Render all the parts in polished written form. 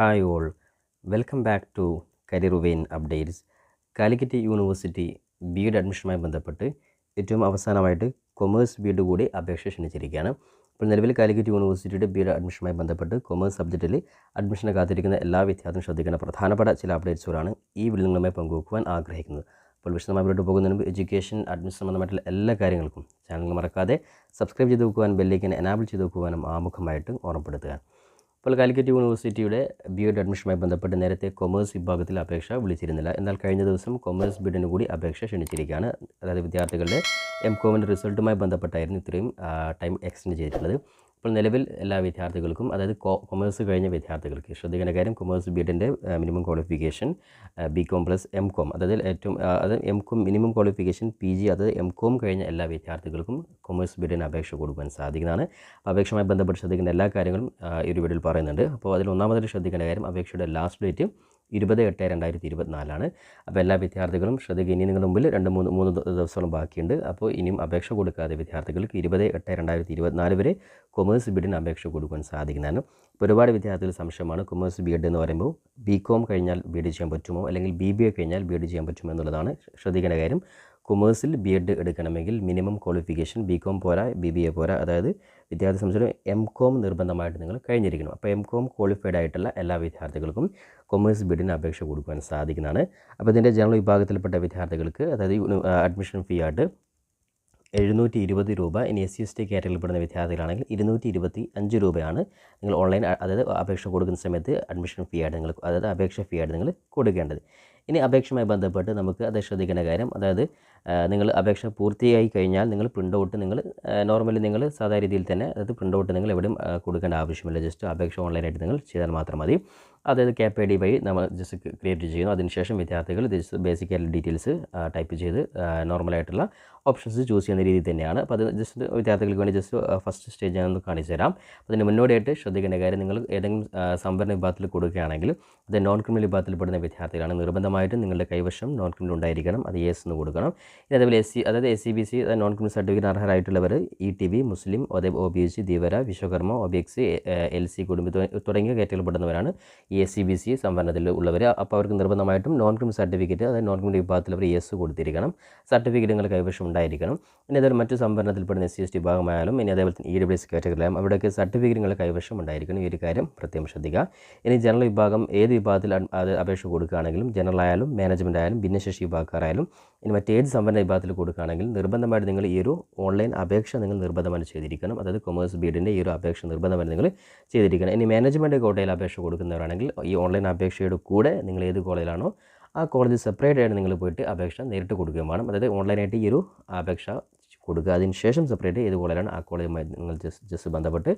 Hi all, welcome back to Career Vein Updates. Calicut university B Ed അഡ്മിഷനുമായി ബന്ധപ്പെട്ട് ഏറ്റവും അവസാനമായിട്ട് കൊമേഴ്സ് ബി എഡ് കൂടി അപേക്ഷ ക്ഷണിച്ചിരിക്കുകയാണ്. ഇപ്പോൾ നിലവിൽ കാലിക്കറ്റ് യൂണിവേഴ്സിറ്റിയുടെ ബി എഡ് അഡ്മിഷനുമായി ബന്ധപ്പെട്ട് കൊമേഴ്സ് സബ്ജക്റ്റിൽ അഡ്മിഷന് കാത്തിരിക്കുന്ന എല്ലാ വിദ്യാർത്ഥികളും ശ്രദ്ധിക്കേണ്ട പ്രധാനപ്പെട്ട ചില അപ്ഡേറ്റ്സുകളാണ് ഈ വീഡിയോയിൽ നിങ്ങളുമായി പങ്കുവെക്കുവാൻ ആഗ്രഹിക്കുന്നത്. അപ്പോൾ വിശദമായി മുന്നോട്ട് പോകുന്നതിന് മുമ്പ് എഡ്യൂക്കേഷൻ അഡ്മിഷൻ സംബന്ധമായിട്ടുള്ള എല്ലാ കാര്യങ്ങൾക്കും ചാനൽ മറക്കാതെ സബ്സ്ക്രൈബ് ചെയ്ത് വെക്കുവാനും ബെല്ലൈക്കൻ എനാബിൾ ചെയ്ത് വെക്കുവാനും ആമുഖമായിട്ട് ഓർമ്മപ്പെടുത്തുക. ഇപ്പോൾ കാലിക്കറ്റ് യൂണിവേഴ്സിറ്റിയുടെ ബി എഡ് അഡ്മിഷനുമായി ബന്ധപ്പെട്ട് നേരത്തെ കൊമേഴ്സ് വിഭാഗത്തിൽ അപേക്ഷ വിളിച്ചിരുന്നില്ല. എന്നാൽ കഴിഞ്ഞ ദിവസം കൊമേഴ്സ് ബി എഡിന് കൂടി അപേക്ഷ ക്ഷണിച്ചിരിക്കുകയാണ്. അതായത് വിദ്യാർത്ഥികളുടെ എംകോമിൻ്റെ റിസൾട്ടുമായി ബന്ധപ്പെട്ടായിരുന്നു ഇത്രയും ടൈം എക്സ്റ്റെൻഡ് ചെയ്തിട്ടുള്ളത്. ഇപ്പോൾ നിലവിൽ എല്ലാ വിദ്യാർത്ഥികൾക്കും, അതായത് കൊമേഴ്സ് കഴിഞ്ഞ വിദ്യാർത്ഥികൾക്ക് ശ്രദ്ധിക്കേണ്ട കാര്യം, കൊമേഴ്സ് ബി എഡിൻ്റെ minimum qualification BCom plus MCom, അതായത് അത് എംകോം മിനിമം ക്വാളിഫിക്കേഷൻ PG, അതായത് എംകോം കഴിഞ്ഞ എല്ലാ വിദ്യാർത്ഥികൾക്കും കൊമേഴ്സ് ബി എഡിന് അപേക്ഷ കൊടുക്കാൻ സാധിക്കുന്നതാണ്. അപേക്ഷയുമായി ബന്ധപ്പെട്ട് ശ്രദ്ധിക്കേണ്ട എല്ലാ കാര്യങ്ങളും ഈ ഒരു വീഡിയോയിൽ പറയുന്നുണ്ട്. അപ്പോൾ അതിൽ ഒന്നാമതായിട്ട് ശ്രദ്ധിക്കേണ്ട കാര്യം, അപേക്ഷയുടെ ലാസ്റ്റ് ഡേറ്റ് 20/8/2024 അപ്പോൾ എല്ലാ വിദ്യാർത്ഥികളും ശ്രദ്ധിക്കുക. ഇനി നിങ്ങളുടെ മുമ്പിൽ 2-3 ദിവസത്തോളം ബാക്കിയുണ്ട്. അപ്പോൾ ഇനിയും അപേക്ഷ കൊടുക്കാതെ വിദ്യാർത്ഥികൾക്ക് 20/8/2024 വരെ കൊമേഴ്സ് ബി എഡിന് അപേക്ഷ കൊടുക്കാൻ സാധിക്കുന്നതാണ്. ഇപ്പോൾ ഒരുപാട് വിദ്യാർത്ഥികൾ സംശയമാണ്, കൊമേഴ്സ് ബി എഡ് എന്ന് പറയുമ്പോൾ BCom കഴിഞ്ഞാൽ ബി എഡ് ചെയ്യാൻ പറ്റുമോ, അല്ലെങ്കിൽ BBA കഴിഞ്ഞാൽ ബി എഡ് ചെയ്യാൻ പറ്റുമോ എന്നുള്ളതാണ്. ശ്രദ്ധിക്കേണ്ട കാര്യം, കൊമേഴ്സിൽ ബി എഡ് എടുക്കണമെങ്കിൽ മിനിമം ക്വാളിഫിക്കേഷൻ BCom പോരാ, BBA പോരാ, അതായത് വിദ്യാർത്ഥി സംബന്ധിച്ച് എംകോം നിർബന്ധമായിട്ട് നിങ്ങൾ കഴിഞ്ഞിരിക്കണം. അപ്പോൾ എംകോം ക്വാളിഫൈഡ് ആയിട്ടുള്ള എല്ലാ വിദ്യാർത്ഥികൾക്കും കൊമേഴ്സ് ബി എഡിന് അപേക്ഷ കൊടുക്കാൻ സാധിക്കുന്നതാണ്. അപ്പോൾ ഇതിൻ്റെ ജനറൽ വിഭാഗത്തിൽപ്പെട്ട വിദ്യാർത്ഥികൾക്ക്, അതായത് അഡ്മിഷൻ ഫീ ആയിട്ട് 720 രൂപ. ഇനി SC/ST കാറ്റഗറിയിൽപ്പെടുന്ന വിദ്യാർത്ഥികളാണെങ്കിൽ 225 രൂപയാണ് നിങ്ങൾ ഓൺലൈൻ, അതായത് അപേക്ഷ കൊടുക്കുന്ന സമയത്ത് അഡ്മിഷൻ ഫീ ആയിട്ട് നിങ്ങൾ, അതായത് അപേക്ഷ ഫീ ആയിട്ട് നിങ്ങൾ കൊടുക്കേണ്ടത്. ഇനി അപേക്ഷയുമായി ബന്ധപ്പെട്ട് നമുക്ക് അത് ശ്രദ്ധിക്കേണ്ട കാര്യം, അതായത് നിങ്ങൾ അപേക്ഷ പൂർത്തിയായി കഴിഞ്ഞാൽ നിങ്ങൾ പ്രിൻ്റ് ഔട്ട് നോർമലി നിങ്ങൾ സാധാരണ രീതിയിൽ തന്നെ, അതായത് പ്രിൻ്റ് ഔട്ട് നിങ്ങൾ എവിടെയും കൊടുക്കേണ്ട ആവശ്യമില്ല. ജസ്റ്റ് അപേക്ഷ ഓൺലൈനായിട്ട് നിങ്ങൾ ചെയ്താൽ മാത്രം മതി. അതായത് KPID വഴി നമ്മൾ ജസ്റ്റ് ക്രിയേറ്റ് ചെയ്യുന്നു. അതിനുശേഷം വിദ്യാർത്ഥികൾ ജസ്റ്റ് ബേസിക്കായിട്ടുള്ള ഡീറ്റെയിൽസ് ടൈപ്പ് ചെയ്ത് നോർമലായിട്ടുള്ള ഓപ്ഷൻസ് ചൂസ് ചെയ്യുന്ന രീതി തന്നെയാണ്. അപ്പോൾ അത് ജസ്റ്റ് വിദ്യാർത്ഥികൾക്ക് വേണ്ടി ജസ്റ്റ് ഫസ്റ്റ് സ്റ്റേജ് ഞാനൊന്ന് കാണിച്ചു തരാം. അതിന് മുന്നോടിയായിട്ട് ശ്രദ്ധിക്കേണ്ട കാര്യം, നിങ്ങൾ ഏതെങ്കിലും സംവരണ വിഭാഗത്തിൽ കൊടുക്കുകയാണെങ്കിൽ, അത് നോൺ ക്രിമിനൽ വിഭാഗത്തിൽപ്പെടുന്ന വിദ്യാർത്ഥികളാണ്, നിർബന്ധമായിട്ടും നിങ്ങളുടെ കൈവശം നോൺ ക്രിമിനൽ ഉണ്ടായിരിക്കണം. അത് yes എന്ന് കൊടുക്കണം. ഇനി അതേപോലെ അതായത് SCBC നോൺ ക്രിമിനൽ സർട്ടിഫിക്കറ്റ് അർഹരായിട്ടുള്ളവർ ETV, Muslim, OBC, Dheevara, Vishwakarma, OBX, LC കുടുംബ തുടങ്ങിയ കാറ്റഗറിയിൽപ്പെടുന്നവരാണ് ഈ SCBC സംവരണത്തിൽ ഉള്ളവർ. അപ്പോൾ അവർക്ക് നിർബന്ധമായിട്ടും നോൺ ക്രിമിനൽ സർട്ടിഫിക്കറ്റ്, അതായത് നോൺ ക്രിമിനൽ വിഭാഗത്തിൽ അവർ yes കൊടുത്തിരിക്കണം. സർട്ടിഫിക്കറ്റ് നിങ്ങൾ കൈവശം ഉണ്ടായിരിക്കണം. ഇനി അതേപോലെ മറ്റു സംവരണത്തിൽപ്പെടുന്ന SC/ST വിഭാഗമായാലും, ഇനി അതേപോലെ തന്നെ EWS കാറ്റഗറിയിലായാലും അവിടെയൊക്കെ സർട്ടിഫിക്കറ്റ് നിങ്ങൾ കൈവശം ഉണ്ടായിരിക്കണം. ഈ ഒരു കാര്യം പ്രത്യേകം ശ്രദ്ധിക്കുക. ഇനി ജനറൽ വിഭാഗം ഏത് വിഭാഗത്തിൽ അത് അപേക്ഷ കൊടുക്കുകയാണെങ്കിലും, ജനറൽ ആയാലും മാനേജ്മെൻറ്റ് ആയാലും ഭിന്നശേഷി വിഭാഗക്കാരായാലും, ഇനി മറ്റേത് സംവരണ വിഭാഗത്തിൽ കൊടുക്കുകയാണെങ്കിൽ നിർബന്ധമായിട്ട് നിങ്ങൾ ഈ ഒരു ഓൺലൈൻ അപേക്ഷ നിങ്ങൾ നിർബന്ധമായിട്ട് ചെയ്തിരിക്കണം. അതായത് കൊമേഴ്സ് ബി എഡിൻ്റെ ഈ ഒരു അപേക്ഷ നിർബന്ധമായിട്ട് നിങ്ങൾ ചെയ്തിരിക്കണം. ഇനി മാനേജ്മെൻറ്റ് കോട്ടയിൽ അപേക്ഷ കൊടുക്കുന്നവരാണെങ്കിൽ ഈ ഓൺലൈൻ അപേക്ഷയുടെ കൂടെ നിങ്ങൾ ഏത് കോളേജിലാണോ ആ കോളേജ് സെപ്പറേറ്റ് ആയിട്ട് നിങ്ങൾ പോയിട്ട് അപേക്ഷ നേരിട്ട് കൊടുക്കുകയും വേണം. അതായത് ഓൺലൈനായിട്ട് ഈ ഒരു അപേക്ഷ കൊടുക്കുക, അതിന് ശേഷം സെപ്പറേറ്റ് ഏത് കോളേജിലാണ് ആ കോളേജുമായി നിങ്ങൾ ജസ്റ്റ് ബന്ധപ്പെട്ട്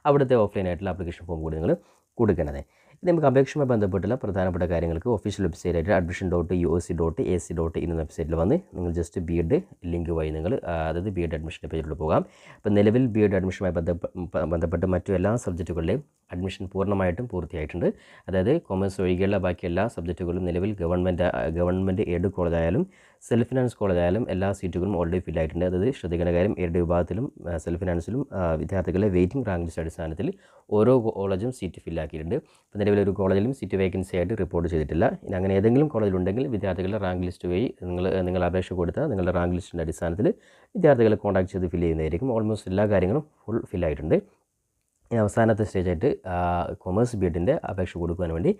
അവിടുത്തെ ഓഫ്ലൈനായിട്ടുള്ള ആപ്ലിക്കേഷൻ ഫോം കൂടി നിങ്ങൾ കൊടുക്കേണ്ടത്. ഇത് നമുക്ക് അപേക്ഷയുമായി ബന്ധപ്പെട്ടുള്ള പ്രധാനപ്പെട്ട കാര്യങ്ങൾക്ക് ഒഫീഷ്യൽ വെബ്സൈറ്റായിട്ട് admission.uoc.ac.in എന്ന വെബ്സൈറ്റിൽ വന്ന് നിങ്ങൾ ജസ്റ്റ് ബി എഡ് ലിങ്ക് വഴി നിങ്ങൾ, അതായത് ബി എഡ് അഡ്മിഷൻ്റെ പേജിൽ പോകാം. അപ്പോൾ നിലവിൽ ബി എഡ് അഡ്മിഷനുമായി ബന്ധപ്പെട്ട് മറ്റു എല്ലാ സബ്ജക്റ്റുകളിലെയും അഡ്മിഷൻ പൂർണ്ണമായിട്ടും പൂർത്തിയായിട്ടുണ്ട്. അതായത് കൊമേഴ്സ് ഒഴികെയുള്ള ബാക്കി എല്ലാ സബ്ജക്റ്റുകളും നിലവിൽ ഗവൺമെൻറ് എയ്ഡ് കോളേജായാലും സെൽഫ് ഫിനാൻസ് കോളേജായാലും എല്ലാ സീറ്റുകളും ഓൾറെഡി ഫില്ലായിട്ടുണ്ട്. അതായത് ശ്രദ്ധിക്കേണ്ട കാര്യം, എയ്ഡ് വിഭാഗത്തിലും സെൽഫ് ഫിനാൻസിലും വിദ്യാർത്ഥികളെ വെയിറ്റിംഗ് റാങ്ക് ലിസ്റ്റ് അടിസ്ഥാനത്തിൽ ഓരോ കോളേജും സീറ്റ് ഫില്ലാക്കിയിട്ടുണ്ട്. ഇപ്പോൾ നിലവിലൊരു കോളേജിലും സീറ്റ് വേക്കൻസി ആയിട്ട് റിപ്പോർട്ട് ചെയ്തിട്ടില്ല. ഇനി അങ്ങനെ ഏതെങ്കിലും കോളേജിലുണ്ടെങ്കിൽ വിദ്യാർത്ഥികളുടെ റാങ്ക് ലിസ്റ്റ് വഴി നിങ്ങൾ അപേക്ഷ കൊടുത്താൽ നിങ്ങളുടെ റാങ്ക് ലിസ്റ്റിൻ്റെ അടിസ്ഥാനത്തിൽ വിദ്യാർത്ഥികളെ കോൺടാക്ട് ചെയ്ത് ഫില്ല് ചെയ്യുന്നതായിരിക്കും. ഓൾമോസ്റ്റ് എല്ലാ കാര്യങ്ങളും ഫുൾ ഫില്ലായിട്ടുണ്ട്. ഇനി അവസാനത്തെ സ്റ്റേജായിട്ട് കൊമേഴ്സ് ബി എഡിൻ്റെ അപേക്ഷ കൊടുക്കുവാൻ വേണ്ടി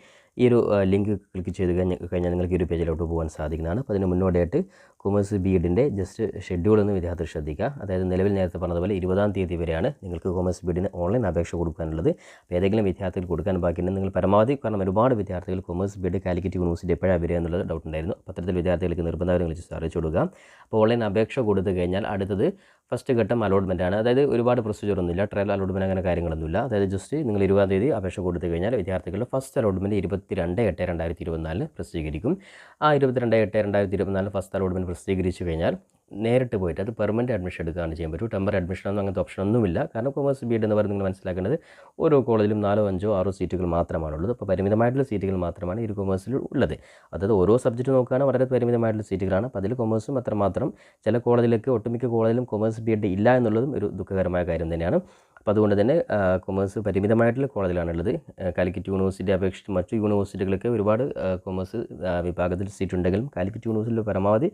ഈ ഒരു ലിങ്ക് ക്ലിക്ക് ചെയ്ത് കഴിഞ്ഞാൽ നിങ്ങൾക്ക് ഈ ഒരു പേജിലോട്ട് പോകാൻ സാധിക്കുന്നതാണ്. അപ്പോൾ അതിന് മുന്നോടിയായിട്ട് കൊമേഴ്സ് ബി എഡിൻ്റെ ജസ്റ്റ് ഷെഡ്യൂൾ എന്ന് വിദ്യാർത്ഥികൾ ശ്രദ്ധിക്കുക. അതായത് നിലവിൽ നേരത്തെ പറഞ്ഞതുപോലെ 20-ാം തീയതി വരെയാണ് നിങ്ങൾക്ക് കൊമേഴ്സ് ബി എഡിന് ഓൺലൈൻ അപേക്ഷ കൊടുക്കാനുള്ളത്. അപ്പോൾ ഏതെങ്കിലും വിദ്യാർത്ഥികൾ കൊടുക്കാൻ ബാക്കിയുണ്ടെങ്കിൽ നിങ്ങൾ പരമാവധി, കാരണം ഒരുപാട് വിദ്യാർത്ഥികൾ commerce B Ed Calicut university എപ്പോഴാണ് വരിക എന്നുള്ളത് ഡൗട്ട് ഉണ്ടായിരുന്നു. അപ്പോൾ അത്തരത്തിൽ വിദ്യാർത്ഥികൾക്ക് നിർബന്ധമായും നിങ്ങൾ ജസ്റ്റ് അറിയിച്ചു കൊടുക്കുക. അപ്പോൾ ഓൺലൈൻ അപേക്ഷ കൊടുത്തു കഴിഞ്ഞാൽ അടുത്തത് ഫസ്റ്റ് ഘട്ടം അലോട്ട്മെൻ്റ് ആണ്. അതായത് ഒരുപാട് പ്രൊസീജിയറൊന്നുമില്ല, ട്രയൽ അലോട്ട്മെൻറ്റ് അങ്ങനെ കാര്യങ്ങളൊന്നുമില്ല. അതായത് ജസ്റ്റ് നിങ്ങൾ 20-ാം തീയതി അപേക്ഷ കൊടുത്തു കഴിഞ്ഞാൽ വിദ്യാർത്ഥികളുടെ ഫസ്റ്റ് അലോട്ട്മെൻറ്റ് 22/8/2024 പ്രസിദ്ധീകരിക്കും. ആ 22/8/2024 ഫസ്റ്റ് അലോട്ട്മെൻറ്റ് പ്രസിദ്ധീകരിച്ചു കഴിഞ്ഞാൽ നേരിട്ട് പോയിട്ട് അത് പെർമനൻറ്റ് അഡ്മിഷൻ എടുക്കുകയാണ് ചെയ്യാൻ പറ്റും. ടെമ്പററി അഡ്മിഷനൊന്നും അങ്ങനത്തെ ഓപ്ഷനൊന്നുമില്ല. കാരണം കൊമേഴ്സ് ബി എഡ് എന്ന് പറയുന്നത് നിങ്ങൾ മനസ്സിലാക്കേണ്ടത് ഓരോ കോളേജിലും 4, 5, 6 സീറ്റുകൾ മാത്രമാണുള്ളത്. അപ്പോൾ പരിമിതമായിട്ടുള്ള സീറ്റുകൾ മാത്രമാണ് ഈ കൊമേഴ്സിൽ ഉള്ളത്. അതായത് ഓരോ സബ്ജക്റ്റ് നോക്കുകയാണെങ്കിൽ വളരെ പരിമിതമായിട്ടുള്ള സീറ്റുകളാണ്. അപ്പോൾ അതിൽ കൊമേഴ്സും അത്രമാത്രം ചില കോളേജിലേക്ക്, ഒട്ടുമിക്ക കോളേജിലും കൊമേഴ്സ് ബി എഡ് ഇല്ല എന്നുള്ളതും ഒരു ദുഃഖകരമായ കാര്യം തന്നെയാണ്. അപ്പോൾ അതുകൊണ്ട് തന്നെ കൊമേഴ്സ് പരിമിതമായിട്ടുള്ള കോളേജിലാണുള്ളത്. കാലിക്കറ്റ് യൂണിവേഴ്സിറ്റി അപേക്ഷിച്ച് മറ്റു യൂണിവേഴ്സിറ്റികളൊക്കെ ഒരുപാട് കൊമേഴ്സ് വിഭാഗത്തിൽ സീറ്റ് ഉണ്ടെങ്കിലും കാലിക്കറ്റ് യൂണിവേഴ്സിറ്റിയിൽ പരമാവധി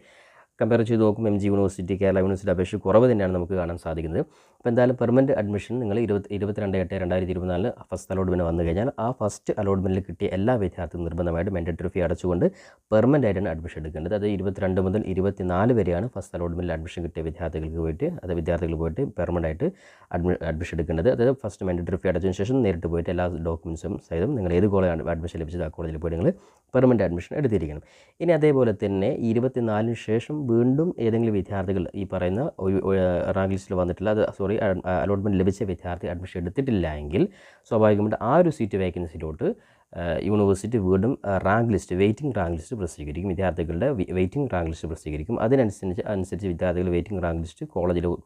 കമ്പയർ ചെയ്ത് നോക്കുമ്പോൾ MG യൂണിവേഴ്സിറ്റി, കേരള യൂണിവേഴ്സിറ്റി അപേക്ഷിച്ച് കുറവ് തന്നെയാണ് നമുക്ക് കാണാൻ സാധിക്കുന്നത്. അപ്പോൾ എന്തായാലും പെർമനൻറ്റ് അഡ്മിഷൻ നിങ്ങൾ 22/8/2024 ഫസ്റ്റ് അലോട്ട്മെൻറ്റ് വന്നു കഴിഞ്ഞാൽ ആ ഫസ്റ്റ് അലോട്ട്മെൻറ്റിൽ കിട്ടിയ എല്ലാ വിദ്യാർത്ഥികളും നിർബന്ധമായിട്ട് മാൻഡേറ്ററി ഫീ അടച്ചുകൊണ്ട് പെർമനൻ്റ് ആയിട്ടാണ് അഡ്മിഷൻ എടുക്കേണ്ടത്. അത് 22 മുതൽ 24 വരെയാണ് ഫസ്റ്റ് അലോട്ട്മെൻറ്റിൽ അഡ്മിഷൻ കിട്ടിയ വിദ്യാർത്ഥികൾ പോയിട്ട് പെർമനൻ്റ് ആയിട്ട് അഡ്മിഷൻ എടുക്കേണ്ടത്. അതായത് ഫസ്റ്റ് മാൻഡേറ്ററി ഫീ അടച്ചതിന് ശേഷം നേരിട്ട് പോയിട്ട് എല്ലാ ഡോക്യുമെൻസും സഹിതം നിങ്ങൾ ഏത് കോളേജാണ് അഡ്മിഷൻ ലഭിച്ചത് ആ കോളേജിൽ പോയി നിങ്ങൾ പെർമനൻ്റ് അഡ്മിഷൻ എടുത്തിരിക്കണം. ഇനി അതേപോലെ തന്നെ 24 ശേഷം വീണ്ടും ഏതെങ്കിലും വിദ്യാർത്ഥികൾ ഈ പറയുന്ന റാങ്ക് ലിസ്റ്റിൽ വന്നിട്ടില്ല, അലോട്ട്മെൻറ്റ് ലഭിച്ച വിദ്യാർത്ഥി അഡ്മിഷൻ എടുത്തിട്ടില്ല എങ്കിൽ സ്വാഭാവികമായിട്ട് ആ ഒരു സീറ്റ് വേക്കൻസിയിലോട്ട് യൂണിവേഴ്സിറ്റി വീണ്ടും വെയിറ്റിംഗ് റാങ്ക് ലിസ്റ്റ് പ്രസിദ്ധീകരിക്കും. വിദ്യാർത്ഥികളുടെ വെയിറ്റിംഗ് റാങ്ക് ലിസ്റ്റ് പ്രസിദ്ധീകരിക്കും. അതിനനുസരിച്ച് വിദ്യാർത്ഥികൾ വെയിറ്റിംഗ് റാങ്ക് ലിസ്റ്റ്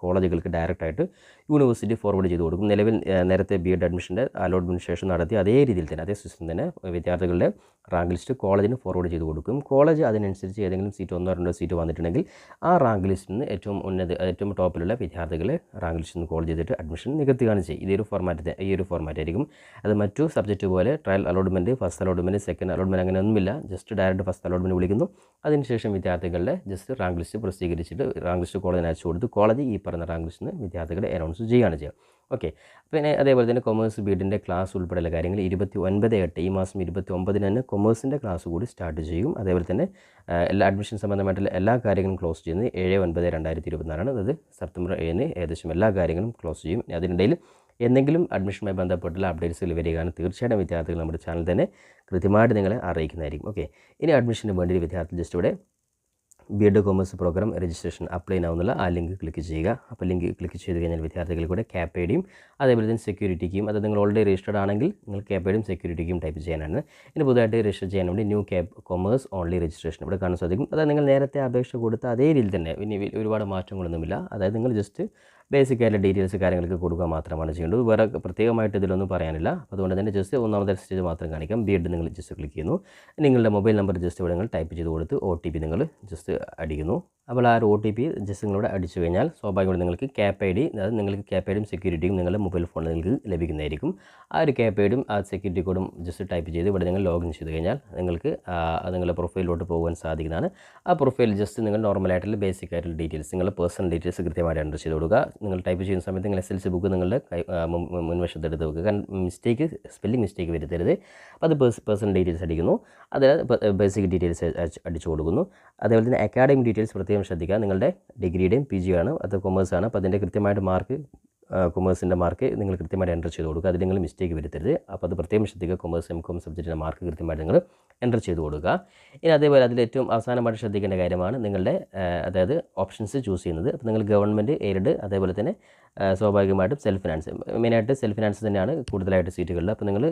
കോളേജുകൾക്ക് ഡയറക്റ്റായിട്ട് യൂണിവേഴ്സിറ്റി ഫോർവേഡ് ചെയ്ത് കൊടുക്കും. നേരത്തെ B.Ed അഡ്മിഷൻ്റെ അലോട്ട്മെൻറ്റ് ശേഷം നടത്തി അതേ രീതിയിൽ തന്നെ അതേ സിസ്റ്റം തന്നെ വിദ്യാർത്ഥികളുടെ റാങ്ക് ലിസ്റ്റ് കോളേജിന് ഫോർവേഡ് ചെയ്ത് കൊടുക്കും. കോളേജ് അതിനനുസരിച്ച് ഏതെങ്കിലും സീറ്റ് 1-2 സീറ്റ് വന്നിട്ടുണ്ടെങ്കിൽ ആ റാങ്ക് ലിസ്റ്റിൽ നിന്ന് ഏറ്റവും ടോപ്പിലുള്ള വിദ്യാർത്ഥികളെ റാങ്ക് ലിസ്റ്റിൽ നിന്ന് കോൾ ചെയ്തിട്ട് അഡ്മിഷൻ നികത്തുകയാണ് ചെയ്യുക. ഈ ഒരു ഫോർമാറ്റ് ആയിരിക്കും. അത് മറ്റു സബ്ജക്റ്റ് പോലെ trial allotment, first allotment, second allotment അങ്ങനെ ഒന്നുമില്ല. ജസ്റ്റ് ഡയറക്റ്റ് ഫസ്റ്റ് അലോട്ട്മെൻറ്റ് വിളിക്കുന്നു. അതിനുശേഷം വിദ്യാർത്ഥികളുടെ ജസ്റ്റ് റാങ്ക് ലിസ്റ്റ് പ്രസിദ്ധീകരിച്ചിട്ട് റാങ്ക് ലിസ്റ്റ് കോളേജിന് അയച്ചു കൊടുത്ത് കോളേജ് ഈ പറഞ്ഞ റാങ്ക് ലിസ്റ്റിൽ നിന്ന് വിദ്യാർത്ഥികളെ അനൗൺസ് ചെയ്യുകയാണ് ചെയ്യുക. ഓക്കെ. പിന്നെ അതേപോലെ തന്നെ കൊമേഴ്സ് B.Edൻ്റെ ക്ലാസ് ഉൾപ്പെടെയുള്ള കാര്യങ്ങൾ 29/8 ഈ മാസം 29-ന് തന്നെ കൊമേഴ്സിൻ്റെ ക്ലാസ് കൂടി സ്റ്റാർട്ട് ചെയ്യും. അതേപോലെ തന്നെ എല്ലാ അഡ്മിഷൻ സംബന്ധമായിട്ടുള്ള എല്ലാ കാര്യങ്ങളും ക്ലോസ് ചെയ്യുന്നത് 7/9/2024 അതായത് സെപ്റ്റംബർ 7-ന് ഏകദേശം എല്ലാ കാര്യങ്ങളും ക്ലോസ് ചെയ്യും. അതിനിടയിൽ എന്തെങ്കിലും അഡ്മിഷനുമായി ബന്ധപ്പെട്ടുള്ള അപ്ഡേറ്റ്സുകൾ വരികയാണ് തീർച്ചയായിട്ടും വിദ്യാർത്ഥികൾ നമ്മുടെ ചാനൽ തന്നെ കൃത്യമായിട്ട് നിങ്ങളെ അറിയിക്കുന്നതായിരിക്കും. ഓക്കെ. ഇനി അഡ്മിഷന് വേണ്ടി വിദ്യാർത്ഥി ജസ്റ്റ് ഇവിടെ B.Ed commerce programme registration apply ആവുന്നുള്ള ആ ലിങ്ക് ക്ലിക്ക് ചെയ്യുക. അപ്പോൾ ലിങ്ക് ക്ലിക്ക് ചെയ്ത് കഴിഞ്ഞാൽ വിദ്യാർത്ഥികൾ കൂടെ CAP ID-യും അതേപോലെ തന്നെ സെക്യൂരിറ്റിക്കും, അത് നിങ്ങൾ ഓൾറെഡി രജിസ്റ്റർഡ് ആണെങ്കിൽ നിങ്ങൾ CAP ID-യും സെക്യൂരിറ്റിക്കും ടൈപ്പ് ചെയ്യാനാണ്. ഇനി പുതുതായിട്ട് രജിസ്റ്റർ ചെയ്യാൻ വേണ്ടി ന്യൂ കൊമേഴ്സ് ഓൺലി രജിസ്ട്രേഷൻ ഇവിടെ കാണാൻ സാധിക്കും. അതായത് നിങ്ങൾ നേരത്തെ അപേക്ഷ കൊടുത്ത അതേ രീതിയിൽ തന്നെ ഇനി ഒരുപാട് മാറ്റങ്ങളൊന്നുമില്ല. അതായത് നിങ്ങൾ ജസ്റ്റ് ബേസിക് ആയിട്ടുള്ള ഡീറ്റെയിൽസ് കാര്യങ്ങളൊക്കെ കൊടുക്കുക മാത്രമാണ് ചെയ്യേണ്ടത്. വേറെ പ്രത്യേകമായിട്ട് ഇതിലൊന്നും പറയാനില്ല. അതുകൊണ്ട് തന്നെ ജസ്റ്റ് ഒന്നാമത്തെ സ്റ്റേജ് മാത്രം കാണിക്കാം. B.Ed നിങ്ങൾ ജസ്റ്റ് ക്ലിക്ക് ചെയ്യുന്നു. നിങ്ങളുടെ മൊബൈൽ നമ്പർ ജസ്റ്റ് ഇവിടെ നിങ്ങൾ ടൈപ്പ് ചെയ്ത് കൊടുത്ത് OTP നിങ്ങൾ ജസ്റ്റ് അടിക്കുന്നു. അപ്പോൾ ആ ഒരു OTP ജസ്റ്റ് നിങ്ങളിവിടെ അടിച്ചു കഴിഞ്ഞാൽ സ്വാഭാവികമായിട്ട് നിങ്ങൾക്ക് CAP ID, അതായത് നിങ്ങൾക്ക് CAP ID-യും സെക്യൂരിറ്റിയും നിങ്ങളുടെ മൊബൈൽ ഫോണിൽ നിങ്ങൾക്ക് ലഭിക്കുന്നതായിരിക്കും. ആ ഒരു CAP ID-യും ആ സെക്യൂരിറ്റി കോഡും ജസ്റ്റ് ടൈപ്പ് ചെയ്ത് ഇവിടെ നിങ്ങൾ ലോഗിൻ ചെയ്ത് കഴിഞ്ഞാൽ നിങ്ങൾക്ക് നിങ്ങളുടെ പ്രൊഫൈലിലോട്ട് പോകാൻ സാധിക്കുന്നതാണ്. ആ പ്രൊഫൈൽ ജസ്റ്റ് നിങ്ങൾ നോർമലായിട്ടുള്ള ബേസിക് ആയിട്ടുള്ള ഡീറ്റെയിൽസ്, നിങ്ങളുടെ പേഴ്സണൽ ഡീറ്റെയിൽസ് കൃത്യമായിട്ട് എൻ്റർ ചെയ്ത് കൊടുക്കുക. നിങ്ങൾ ടൈപ്പ് ചെയ്യുന്ന സമയത്ത് നിങ്ങൾ SLC ബുക്ക് നിങ്ങളുടെ മുൻവശത്ത് എടുത്ത് വെക്കുക. കാരണം സ്പെല്ലിംഗ് മിസ്റ്റേക്ക് വരുത്തരുത്. അപ്പോൾ അത് പേഴ്സണൽ ഡീറ്റെയിൽസ് അടിക്കുന്നു. അത് ബേസിക് ഡീറ്റെയിൽസ് അടിച്ചു കൊടുക്കുന്നു. അതേപോലെ തന്നെ അക്കാഡമിക് ഡീറ്റെയിൽസ് പ്രത്യേകം ശ്രദ്ധിക്കുക. നിങ്ങളുടെ ഡിഗ്രിയുടെയും PG ആണ്, അത് കൊമേഴ്സാണ്. അപ്പോൾ അതിൻ്റെ കൃത്യമായിട്ട് മാർക്ക്, കൊമേഴ്സിൻ്റെ മാർക്ക് നിങ്ങൾ കൃത്യമായിട്ട് എൻ്റർ ചെയ്ത് കൊടുക്കുക. അതിൽ നിങ്ങൾ മിസ്റ്റേക്ക് വരുത്തരുത്. അപ്പോൾ അത് പ്രത്യേകം ശ്രദ്ധിക്കുക. കൊമേഴ്സ് MCOM സബ്ജക്റ്റിൻ്റെ മാർക്ക് കൃത്യമായിട്ട് നിങ്ങൾ എൻ്റർ ചെയ്ത് കൊടുക്കുക. ഇനി അതേപോലെ അതിൽ ഏറ്റവും അവസാനമായിട്ട് ശ്രദ്ധിക്കേണ്ട കാര്യമാണ് നിങ്ങളുടെ അതായത് ഓപ്ഷൻസ് ചൂസ് ചെയ്യുന്നത്. അപ്പോൾ നിങ്ങൾ ഗവൺമെൻറ്, എയ്ഡഡ്, അതേപോലെ തന്നെ സ്വാഭാവികമായിട്ടും സെൽഫ് ഫിനാൻസ്, മെയിനായിട്ട് സെൽഫ് ഫിനാൻസ് തന്നെയാണ് കൂടുതലായിട്ട് സീറ്റുകളിൽ. അപ്പോൾ നിങ്ങൾ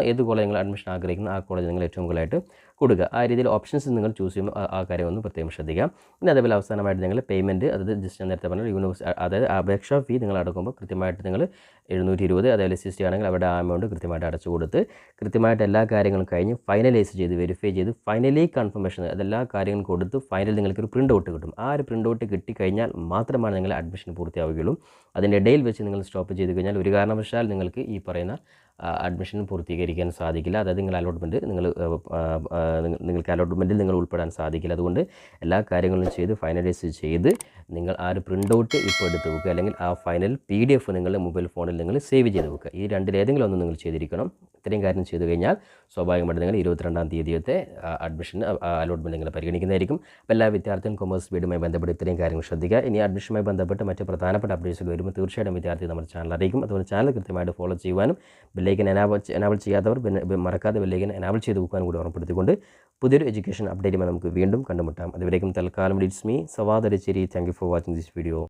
ഏത് കോളേജ് നിങ്ങൾ അഡ്മിഷൻ ആഗ്രഹിക്കുന്നത് ആ കോളേജ് നിങ്ങൾ ഏറ്റവും കൂടുതലായിട്ട് കൊടുക്കുക. ആ രീതിയിൽ ഓപ്ഷൻസ് നിങ്ങൾ ചൂസ് ചെയ്യുമ്പോൾ ആ കാര്യം ഒന്ന് പ്രത്യേകം ശ്രദ്ധിക്കാം. പിന്നെ അതേപോലെ അവസാനമായിട്ട് നിങ്ങൾ പേയ്മെൻറ്റ്, അതായത് ജസ്റ്റ് നേരത്തെ പറഞ്ഞാൽ അതായത് അപേക്ഷാ ഫീ നിങ്ങൾ അടക്കുമ്പോൾ കൃത്യമായിട്ട് നിങ്ങൾ 720, അതേപോലെ 60 ആണെങ്കിൽ അവിടെ ആ എമൗണ്ട് കൃത്യമായിട്ട് അടച്ചു കൊടുത്ത് കൃത്യമായിട്ട് എല്ലാ കാര്യങ്ങളും കഴിഞ്ഞ് ഫൈനലൈസ് ചെയ്ത് വെരിഫൈ ചെയ്ത് ഫൈനലി കൺഫർമേഷൻ അതെല്ലാ കാര്യങ്ങളും കൊടുത്ത് ഫൈനൽ നിങ്ങൾക്കൊരു പ്രിൻ്റ് ഔട്ട് കിട്ടും. ആ ഒരു പ്രിൻ്റ് ഔട്ട് കിട്ടിക്കഴിഞ്ഞാൽ മാത്രമാണ് നിങ്ങൾ അഡ്മിഷൻ പൂർത്തിയാവുകയുള്ളൂ. അതിൻ്റെ ഇടയിൽ വെച്ച് നിങ്ങൾ സ്റ്റോപ്പ് ചെയ്ത് കഴിഞ്ഞാൽ ഒരു കാരണവശാൽ നിങ്ങൾക്ക് ഈ പറയുന്ന അഡ്മിഷൻ പൂർത്തീകരിക്കാൻ സാധിക്കില്ല. അതായത് നിങ്ങൾക്ക് അലോട്ട്മെൻറ്റിൽ നിങ്ങൾ ഉൾപ്പെടാൻ സാധിക്കില്ല. അതുകൊണ്ട് എല്ലാ കാര്യങ്ങളും ചെയ്ത് ഫൈനലൈസ് ചെയ്ത് നിങ്ങൾ ആ ഒരു പ്രിൻ്റ് ഔട്ട് ഇപ്പോൾ എടുത്ത് വെക്കുക, അല്ലെങ്കിൽ ആ ഫൈനൽ PDF നിങ്ങളുടെ മൊബൈൽ ഫോണിൽ നിങ്ങൾ സേവ് ചെയ്ത് വെക്കുക. ഈ രണ്ടിലേതെങ്കിലും ഒന്ന് നിങ്ങൾ ചെയ്തിരിക്കണം. ഇത്രയും കാര്യം ചെയ്തു കഴിഞ്ഞാൽ സ്വാഭാവികമായിട്ട് നിങ്ങൾ 22-ാം തീയതിയത്തെ അഡ്മിഷൻ അലോട്ട്മെൻറ്റ് നിങ്ങൾ പരിഗണിക്കുന്നതായിരിക്കും. അപ്പോൾ എല്ലാ വിദ്യാർത്ഥികളും കൊമേഴ്സ് B.Ed-മായി ബന്ധപ്പെട്ട് ഇത്രയും കാര്യങ്ങൾ ശ്രദ്ധിക്കുക. ഇനി അഡ്മിഷനുമായി ബന്ധപ്പെട്ട് മറ്റ് പ്രധാനപ്പെട്ട അപ്ഡേറ്റ്സ് വരുമ്പോൾ തീർച്ചയായിട്ടും വിദ്യാർത്ഥി നമ്മുടെ ചാനൽ അറിയിക്കും. അതുപോലെ ചാനൽ കൃത്യമായിട്ട് ഫോളോ ചെയ്യുവാനും ബെല്ലൈക്കൻ എനാബിൾ ചെയ്യാത്തവർ മറക്കാതെ ബെല്ലൈക്കൻ എനാബിൾ ചെയ്ത് വെക്കാനും കൂടി ഓർമ്മപ്പെടുത്തിക്കൊണ്ട് പുതിയൊരു എഡ്യൂക്കേഷൻ അപ്ഡേറ്റുമായി നമുക്ക് വീണ്ടും കണ്ടുമുട്ടാം. അതുവരേക്കും തൽക്കാലം it's me Savad Aricheri. Thank you for watching this video.